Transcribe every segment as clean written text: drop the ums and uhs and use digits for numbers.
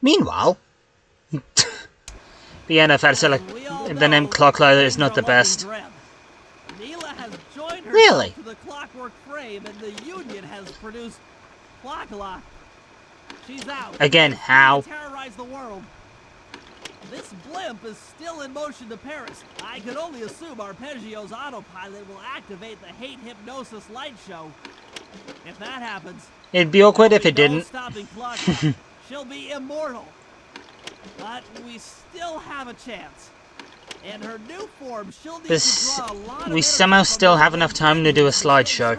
Meanwhile, the NFL said like the name Clocklighter is not the best. Really? To the clockwork frame, and the Union has produced Clockla. She's out. Again, how? Terrorize the world. This blimp is still in motion to Paris. I can only assume Arpeggio's autopilot will activate the hate hypnosis light show. If that happens, it'd be awkward if it didn't. Stopping Clockla. She'll be immortal. But we still have a chance. In her new form, she'll need to draw a lot of we somehow still have enough time to do a slideshow.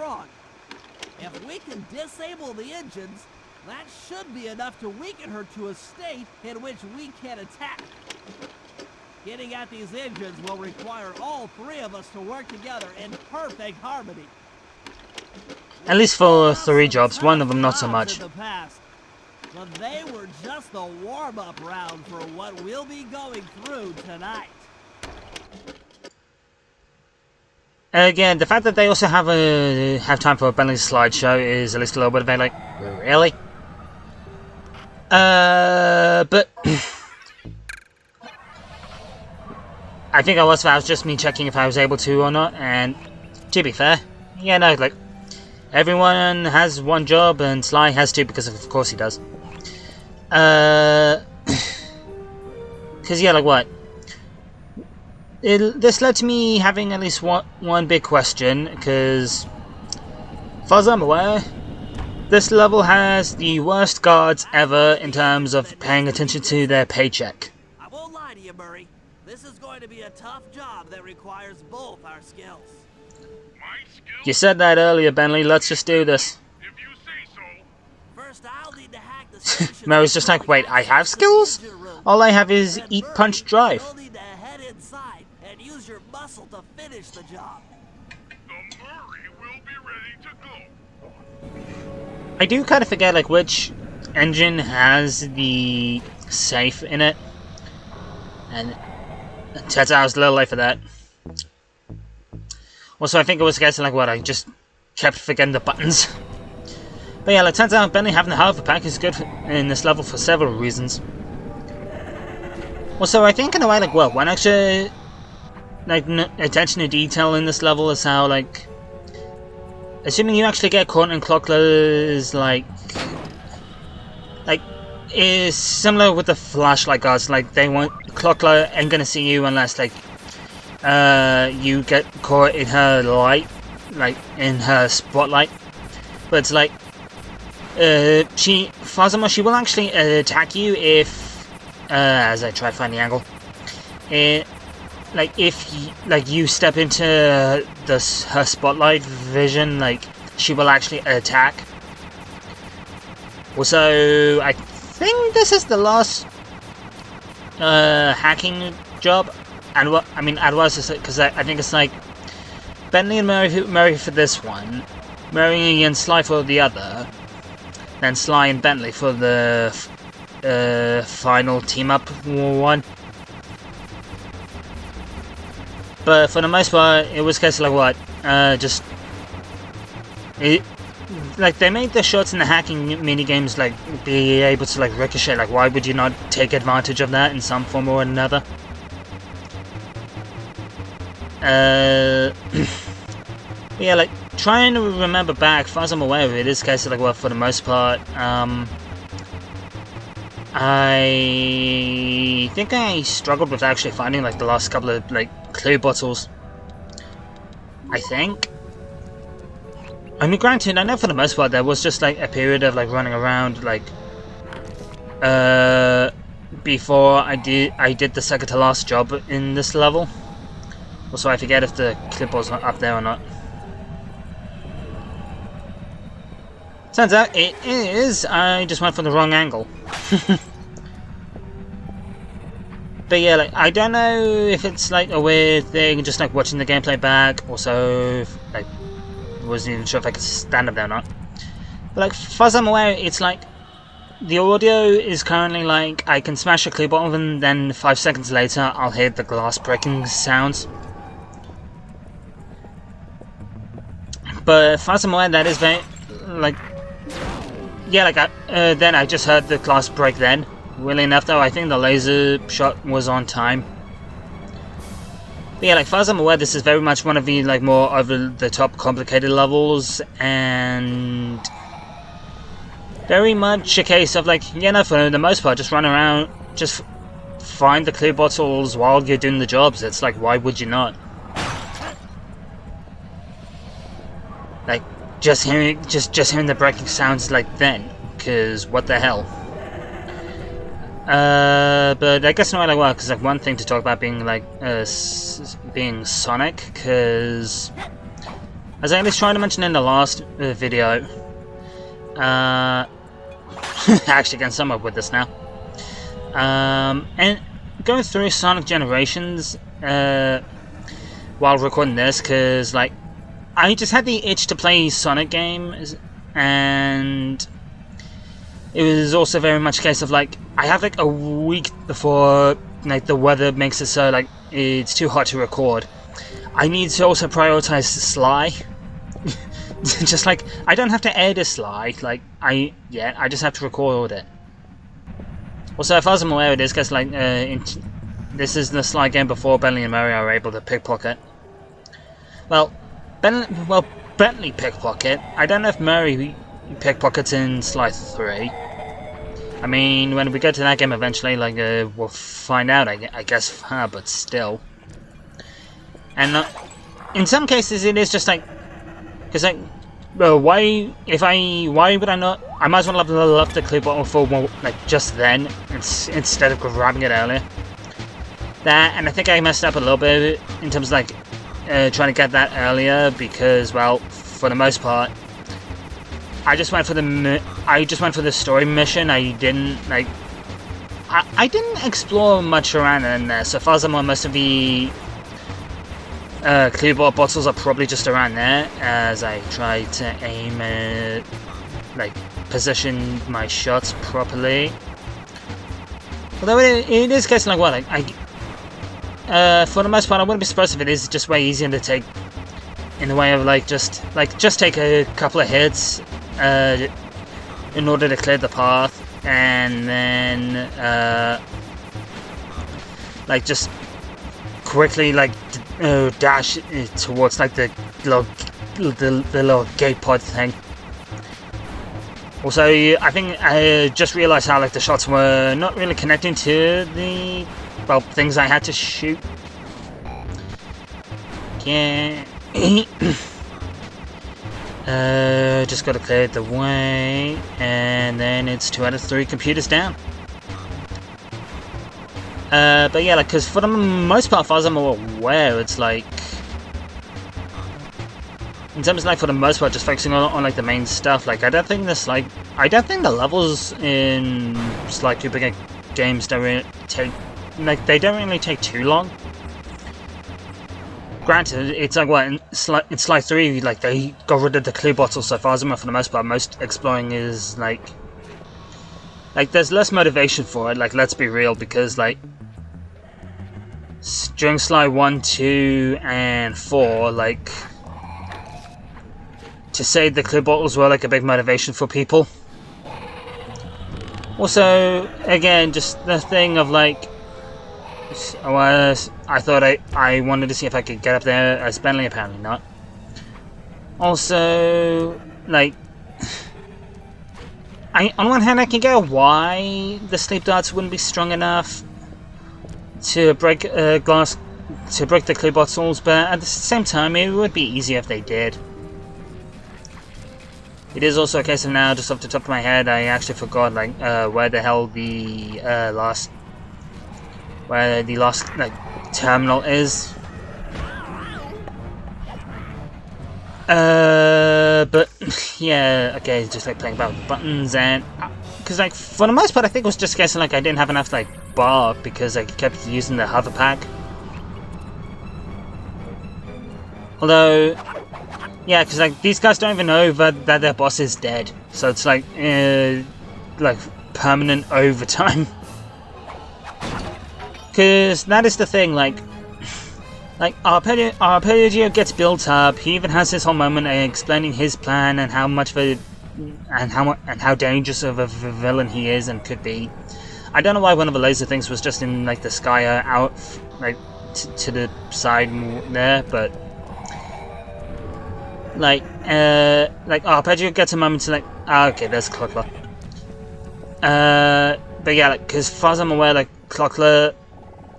If we can disable the engines, that should be enough to weaken her to a state in which we can attack. Getting at these engines will require all three of us to work together in perfect harmony. At least for 3 jobs, one of them not so much. But they were just the warm-up round for what we'll be going through tonight. Again, the fact that they also have time for a Bentley slideshow is at least a little bit of a like, really? But I think that was just me checking if I was able to or not, and to be fair, yeah, no, like, everyone has one job, and Sly has 2 because of course he does. Because, yeah, like what? This led to me having at least one big question, because, as far as I'm aware, this level has the worst guards ever in terms of paying attention to their paycheck. I won't lie to you, Murray. This is going to be a tough job that requires both our skills. My skills? You said that earlier, Bentley. Let's just do this. If you say so. First, I'll need to hack the station. Mary's just like, wait, I have skills? All I have is eat, punch, drive. You'll need to head inside and use your muscle to finish the job. The Murray will be ready to go. I do kind of forget like which engine has the safe in it, and it turns out I was a little late for that. Also, I think it was a case of like what I just kept forgetting the buttons. But yeah, it turns out Bentley having the Harvard pack is good in this level for several reasons. Also, I think in a way, like, well, one extra like attention to detail in this level is how, like, assuming you actually get caught in Clockler's, like, is similar with the flashlight guards. Like, they won't, Clockler ain't gonna see you unless, like, you get caught in her light, like, in her spotlight. But it's like, furthermore, she will actually attack you if, as I try to find the angle, like, if you step into her spotlight vision, like, she will actually attack. Also, I think this is the last hacking job, and what I mean, because I think it's like Bentley and Murray for this one, Murray and Sly for the other, then Sly and Bentley for the final team up one. But for the most part, it was kind of like what, like they made the shots in the hacking mini games like be able to like ricochet. Like, why would you not take advantage of that in some form or another? Yeah, like trying to remember back, as far as I'm aware of it, is kind of like, well, for the most part, I think I struggled with actually finding like the last couple of like clue bottles. I think. I mean, granted, I know for the most part there was just like a period of like running around like before I did the second to last job in this level. Also, I forget if the clipboard's up there or not. Turns out it is. I just went for the wrong angle. But yeah, like, I don't know if it's like a weird thing, just like watching the gameplay back. Also, like, wasn't even sure if I could stand up there or not. But like, as far as I'm aware, it's like the audio is currently like I can smash a clue bottle and then 5 seconds later I'll hear the glass breaking sounds. But as far as I'm aware, that is very like, yeah, like then I just heard the glass break then, Weirdly enough though, I think the laser shot was on time. But yeah, like, as far as I'm aware, this is very much one of the, like, more over-the-top complicated levels, and very much a case of, like, yeah, no, for the most part, just run around, just find the clear bottles while you're doing the jobs. It's like, why would you not? Like, just hearing the breaking sounds like then, because what the hell? But I guess not really well, because like one thing to talk about being like being Sonic, because as I was trying to mention in the last video, actually getting somewhere with this now, and going through Sonic Generations while recording this, because like I just had the itch to play Sonic games, and it was also very much a case of like I have like a week before like the weather makes it so like it's too hot to record. I need to also prioritize Sly. Just like I don't have to edit Sly, like I just have to record it. Also, as far as I'm aware, it is because like this is the Sly game before Bentley and Murray are able to pickpocket. Well, Bentley pickpocket. I don't know if Murray pickpockets in Sly 3. I mean, when we get to that game eventually, like, we'll find out, I guess, but still. And in some cases, it is just like, because like, why would I not? I might as well level up the clear bottle for like just then, instead of grabbing it earlier. That, and I think I messed up a little bit in terms of like trying to get that earlier, because well, for the most part, I just went for the story mission. I didn't like. I didn't explore much around in there. So far as I'm on, most of the clear bottles are probably just around there. As I try to aim it, like position my shots properly. Although it is getting like what for the most part, I wouldn't be surprised if it is just way easier to take. In the way of like just take a couple of hits in order to clear the path, and then like just quickly like dash towards like the little gate pod thing. Also, I think I just realized how like the shots were not really connecting to the things I had to shoot. Yeah. Just gotta clear the way, and then it's 2 out of 3 computers down. But yeah, like, because for the most part, as far as I'm aware, it's like, in terms of like for the most part, just focusing on like the main stuff. Like, I don't think the levels in like two bigger games don't really take, like, they don't really take too long. Granted, it's like what in Sly 3, like they got rid of the clear bottles so far as I'm aware for the most part. Most exploring is like there's less motivation for it. Like, let's be real, because like during Sly 1, 2, and 4, like to say the clear bottles were like a big motivation for people. Also, again, just the thing of like, I thought I wanted to see if I could get up there as Bentley, apparently not. Also, like, on one hand I can get why the sleep darts wouldn't be strong enough to break the clear bottles, but at the same time it would be easier if they did. It is also a case of now, just off the top of my head, I actually forgot like where the hell the last like terminal is. But yeah, okay, just like playing about with buttons, and because like for the most part I think it was just a case of like I didn't have enough like bar, because I kept using the hover pack. Although yeah, because like these guys don't even know that their boss is dead, so it's like permanent overtime. Because that is the thing, like Arpeggio gets built up. He even has his whole moment explaining his plan and how much of a and how dangerous of a villain he is and could be. I don't know why one of the laser things was just in like the sky out like to the side there, but like Arpeggio gets a moment to like, okay, there's Clockler. But yeah, like, because as far as I'm aware, like Clockler,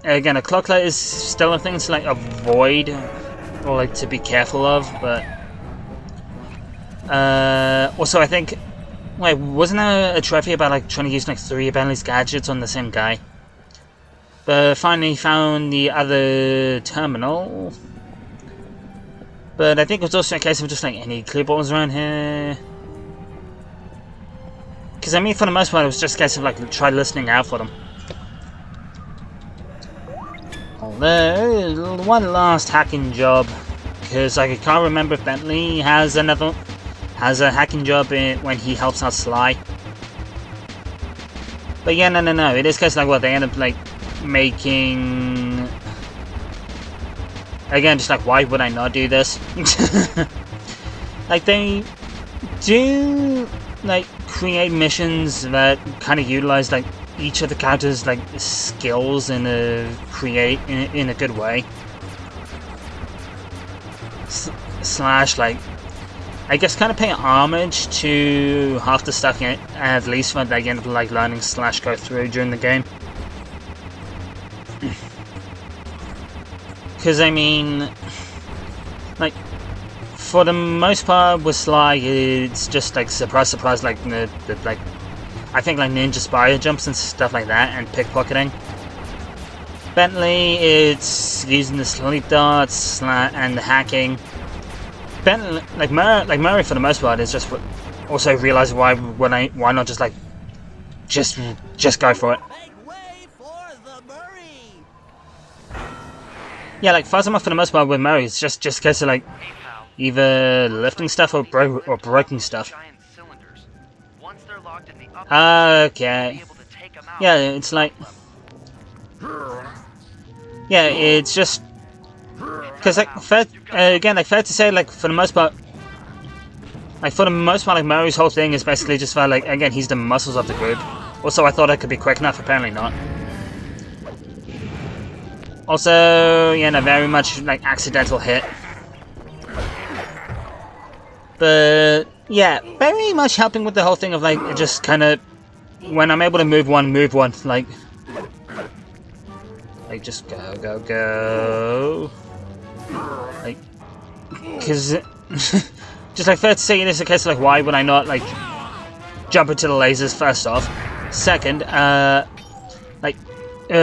again, a Clockler is still a thing to like avoid or like to be careful of, but also I think, wait, wasn't there a trophy about like trying to use like 3 of Bentley's gadgets on the same guy? But finally found the other terminal. But I think it was also a case of just like any clue balls around here. Because I mean, for the most part, it was just a case of like try listening out for them. Although, one last hacking job, because I can't remember if Bentley has a hacking job when he helps out Sly. But yeah, no. It is case like what they end up like making. Again, just like why would I not do this? Like they do like create missions that kind of utilize like each of the characters' like skills in a good way. Slash like I guess kind of pay homage to half the stuff at least that they end up like learning slash go through during the game. Because I mean, like for the most part with Sly, it's just like surprise, like the like I think like ninja spire jumps and stuff like that, and pickpocketing. Bentley, it's using the sleep darts and the hacking. Bentley, like Murray for the most part is just also realizing why not just like just go for it. Make way for the Murray! Yeah, like Fuzzamuff for the most part with Murray, it's just a case of like either lifting stuff or breaking stuff. Okay. Yeah, it's like. Yeah, it's just. Because like fair to say, like for the most part, like Murray's whole thing is basically just for like again he's the muscles of the group. Also, I thought I could be quick enough, apparently not. Also, yeah, no, very much like accidental hit. But yeah, very much helping with the whole thing of like just kind of when I'm able to move one, like just go, like because just like fair to say, it is a case of like why would I not like jump into the lasers first off, second, like.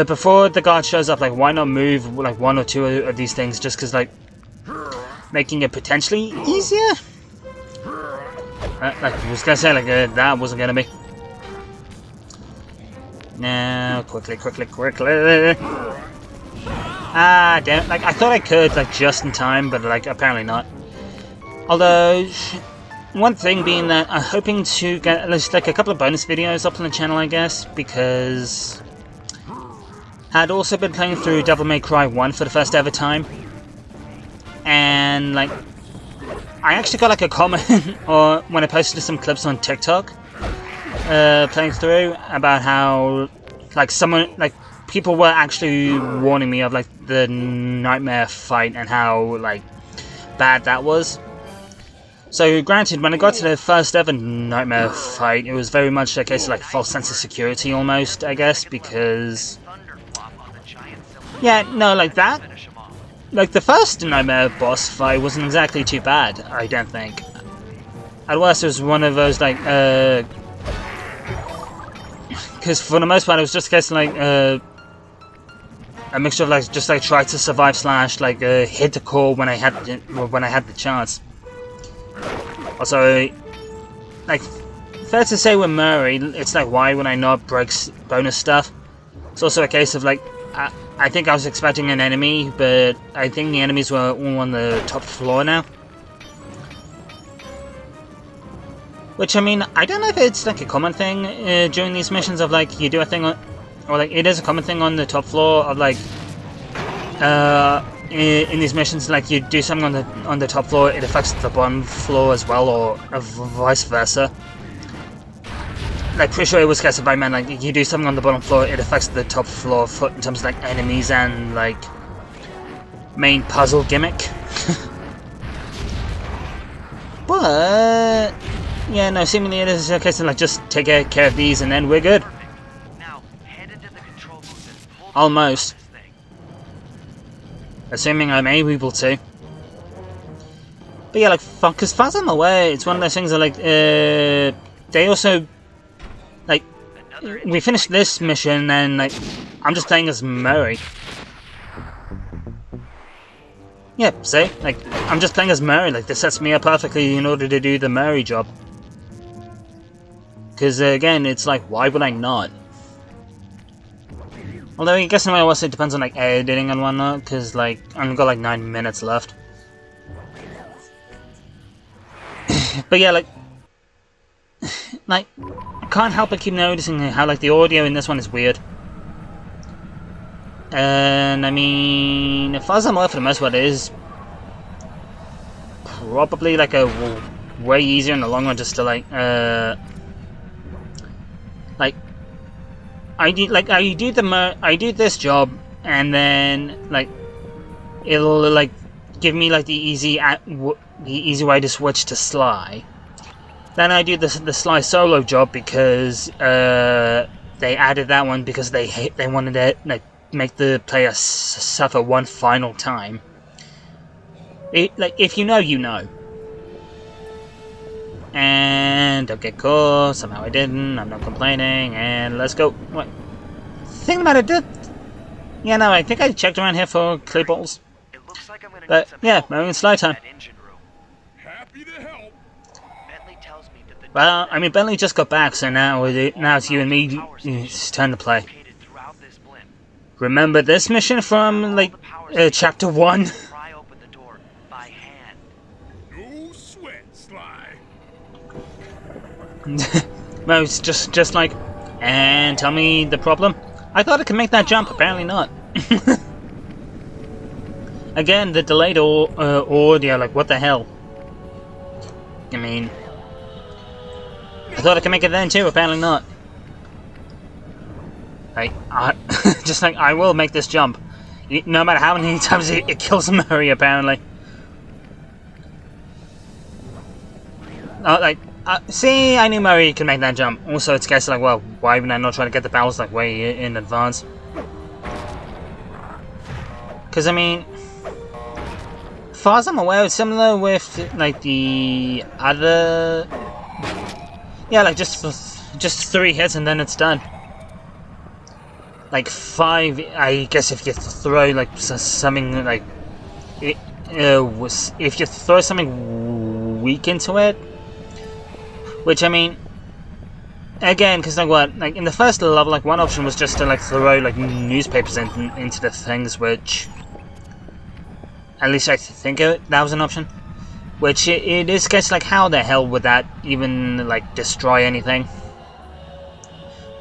Before the guard shows up, like, why not move, like, 1 or 2 of these things just because, like, making it potentially easier? Like, I was gonna say, like, that wasn't gonna be. Now, quickly. Ah, damn it. Like, I thought I could, like, just in time, but, like, apparently not. Although, one thing being that I'm hoping to get at least, like, a couple of bonus videos up on the channel, I guess, because had also been playing through Devil May Cry 1 for the first ever time, and like I actually got like a comment or when I posted some clips on TikTok playing through about how like people were actually warning me of like the nightmare fight and how like bad that was. So granted, when I got to the first ever nightmare fight, it was very much a case of like false sense of security almost, I guess, because yeah, no, like that. Like the first Nightmare boss fight wasn't exactly too bad, I don't think. At worst, it was one of those like, because for the most part, it was just a case of like a mixture of like just like try to survive slash like hit the core when I had the chance. Also, like fair to say with Murray, it's like why would I not break bonus stuff? It's also a case of like. I think I was expecting an enemy, but I think the enemies were all on the top floor now. Which, I mean, I don't know if it's like a common thing during these missions of like, you do a thing on, or like, it is a common thing on the top floor of like, in these missions, like you do something on the top floor, it affects the bottom floor as well, or vice versa. like pretty sure it was guessed by man. Like you do something on the bottom floor, it affects the top floor in terms of like enemies and like main puzzle gimmick. But yeah, no, seemingly it is a case of like just take care of these and then we're good. Now, head into the control booth and pull Almost. this thing. Assuming I'm able to. But yeah, like, because far as I'm aware, it's one of those things that, like, they also, like, we finished this mission and, like, I'm just playing as Murray. Yeah, see? Like, I'm just playing as Murray. Like, this sets me up perfectly in order to do the Murray job. Because, again, it's like, why would I not? Although, I guess in a way also it depends on, like, editing and whatnot, because, like, I've got, like, 9 minutes left. But yeah, like, I can't help but keep noticing how, like, the audio in this one is weird. And, I mean, as far as I'm aware, for the most part, it is probably, like, a way easier in the long run just to, like, I do this job, and then, like, it'll, like, give me, like, the easy way to switch to Sly. Then I do the Sly solo job because they added that one because they wanted to, like, make the player suffer one final time. Like, if you know, you know. And don't get caught. Somehow I didn't. I'm not complaining. And let's go. What? Thinking about it, yeah, no, I think I checked around here for clay balls. Like but yeah, we're in Sly time. Happy to help. Well, I mean, Bentley just got back, so now it's you and me. It's turn to play. Remember this mission from like chapter 1? Pry open the door by hand. No sweat, Sly. Well, it's just like, and tell me the problem. I thought I could make that jump. Apparently not. Again, the delayed audio, like, what the hell? I mean, I thought I could make it then too, apparently not. Like, just like, I will make this jump. No matter how many times it kills Murray, apparently. Like, see, I knew Murray could make that jump. Also, it's a case of like, well, why would I not try to get the barrels, like, way in advance? Because, I mean, as far as I'm aware, it's similar with, like, the other... Yeah, like, just 3 hits and then it's done. Like, 5, I guess if you throw, like, something, like... if you throw something weak into it... Which, I mean... Again, because, like, what? Like, in the first level, like, one option was just to, like, throw, like, newspapers into the things, which... At least I think that was an option. Which it is, guess, like, how the hell would that even, like, destroy anything?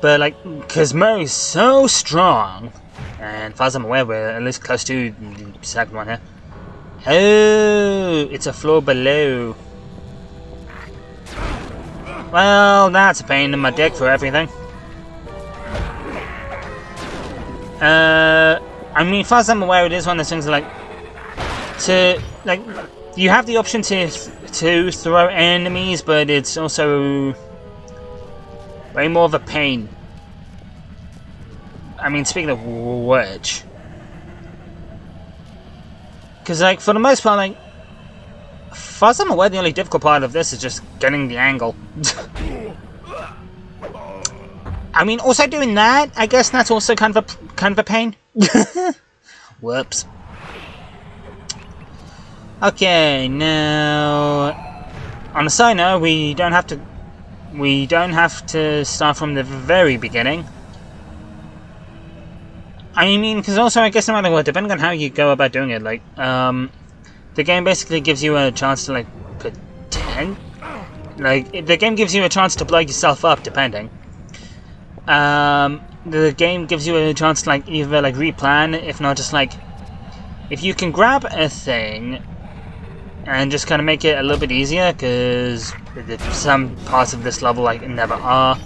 But, like, because Murray's so strong, and as far as I'm aware, we're at least close to the second one here. Oh, it's a floor below. Well, that's a pain in my dick for everything. I mean, as far as I'm aware, it is one of those things that, like, you have the option to throw enemies, but it's also way more of a pain. I mean, speaking of which, because, like, for the most part, like, as far as I'm aware, the only difficult part of this is just getting the angle. I mean, also doing that, I guess that's also kind of a pain. Whoops. Okay, now on a side note, we don't have to start from the very beginning. I mean, because also I guess no matter what, depending on how you go about doing it, like the game basically gives you a chance to, like, pretend, like, the game gives you a chance to blow yourself up, depending. The game gives you a chance to, like, either, like, replan, if not just, like, if you can grab a thing and just kind of make it a little bit easier, because some parts of this level, like, never are.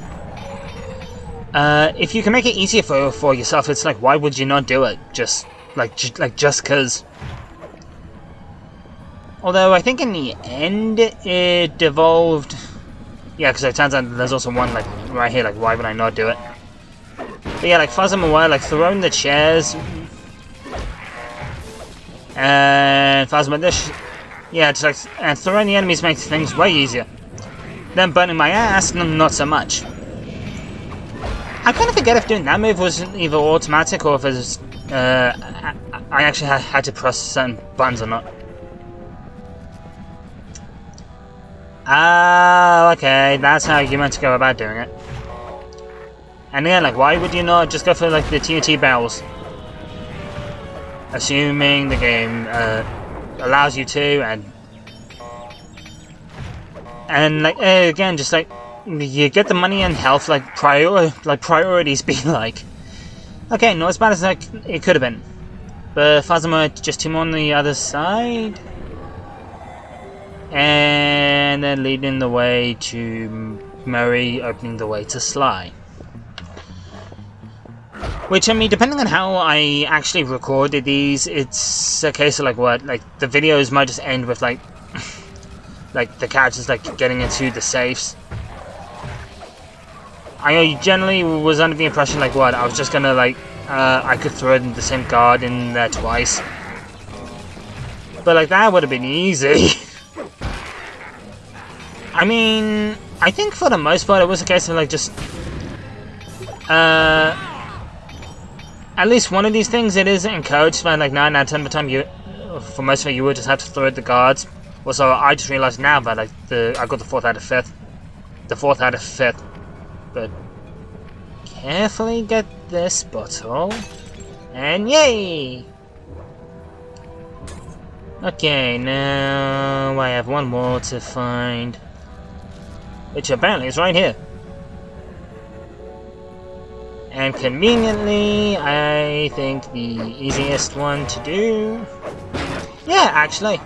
if you can make it easier for yourself, it's like, why would you not do it? Just cause. Although I think in the end it devolved. Yeah, because it turns out there's also one like right here. Like, why would I not do it? But yeah, like far as I'm aware, like throwing the chairs and far as I'm this, yeah, just like and throwing the enemies makes things way easier. Then burning my ass, not so much. I kind of forget if doing that move was either automatic or if it was, I actually had to press certain buttons or not. Ah, okay, that's how you meant to go about doing it. And again, like, why would you not just go for like the TNT barrels? Assuming the game allows you to, and like again, just like you get the money and health, like priorities be like. Okay, not as bad as like it could have been, but Phasma just 2 more on the other side, and then leading the way to Murray, opening the way to Sly. Which, I mean, depending on how I actually recorded these, it's a case of like what, like the videos might just end with like, like the characters like getting into the safes. I generally was under the impression like what, I was just gonna like, I could throw the same guard in there twice. But like that would have been easy. I mean, I think for the most part it was a case of like just, at least one of these things, it is encouraged by like 9 out of 10 of the time for most of it, you would just have to throw at the guards. Also, I just realized now that like I got the 4th out of 5th. The 4th out of 5th. But carefully get this bottle. And yay! Okay, now I have one more to find. Which apparently is right here. And conveniently, I think the easiest one to do... Yeah, actually.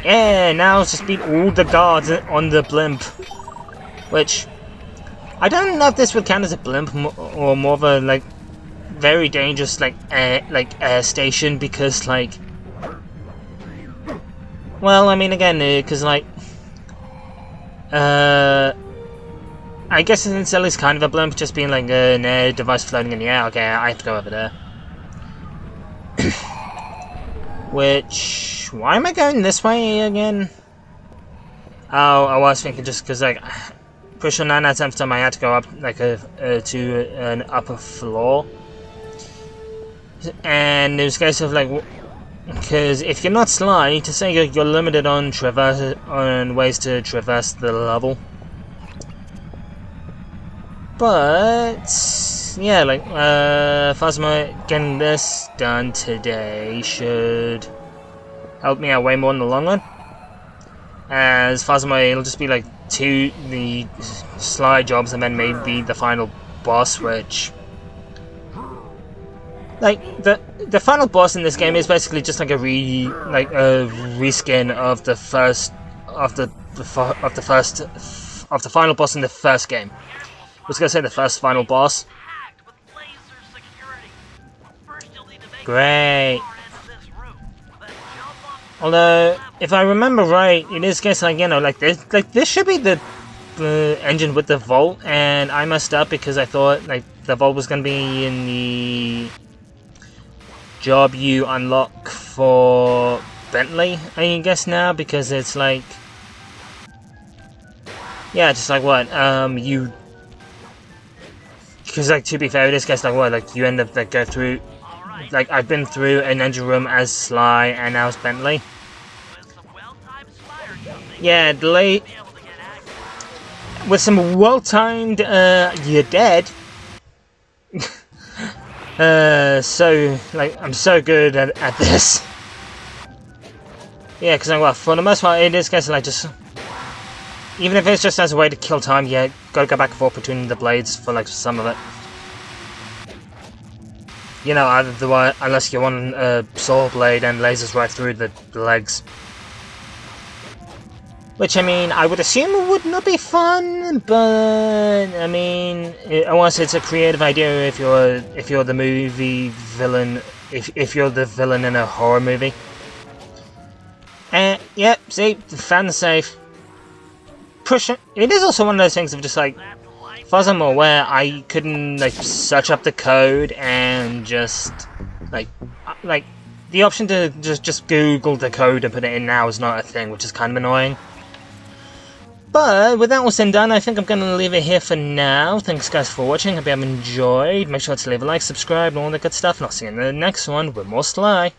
Yeah, now let's just beat all the guards on the blimp. Which, I don't know if this would count as a blimp or more of a, like, very dangerous, like, air station, because, like... Well, I mean, again, because, like... I guess it's at least kind of a blimp, just being like an air device floating in the air. Okay, I have to go over there. Which... Why am I going this way again? Oh, I was thinking just because, like... Pretty sure 9 out of 10 time I had to go up, like, to an upper floor. And it was a case of, like... Because if you're not Sly, to say you're limited on ways to traverse the level. But yeah, like Phasma getting this done today should help me out way more in the long run. As Phasma, it'll just be like the Sly jobs and then maybe the final boss, which like the final boss in this game is basically just like a reskin of the final boss in the first game. I was gonna say the first final boss. Great. Although, if I remember right, it is case like, you know, like this should be the engine with the vault, and I messed up because I thought like the vault was gonna be in the job you unlock for Bentley, I guess now, because it's like, yeah, just like what, because like to be fair, this guy's like what, like you end up like go through, like I've been through an engine room as Sly and now as Bentley. Yeah, delay with some well-timed, you're dead. So like I'm so good at this. Yeah, because well, for the most part, it is kind of like just. Even if it's just as a way to kill time, yeah, gotta go back and forth between the blades for like some of it. You know, unless you want a saw blade and lasers right through the legs. Which, I mean, I would assume would not be fun, but I mean, unless it's a creative idea if you're the movie villain, if you're the villain in a horror movie. And yep, see, fan safe. Push it. It is also one of those things of just like, furthermore, where I couldn't like search up the code and just like the option to just Google the code and put it in now is not a thing, which is kind of annoying. But with that all said and done, I think I'm going to leave it here for now. Thanks guys for watching, hope you have enjoyed. Make sure to leave a like, subscribe, and all that good stuff, and I'll see you in the next one with more Sly.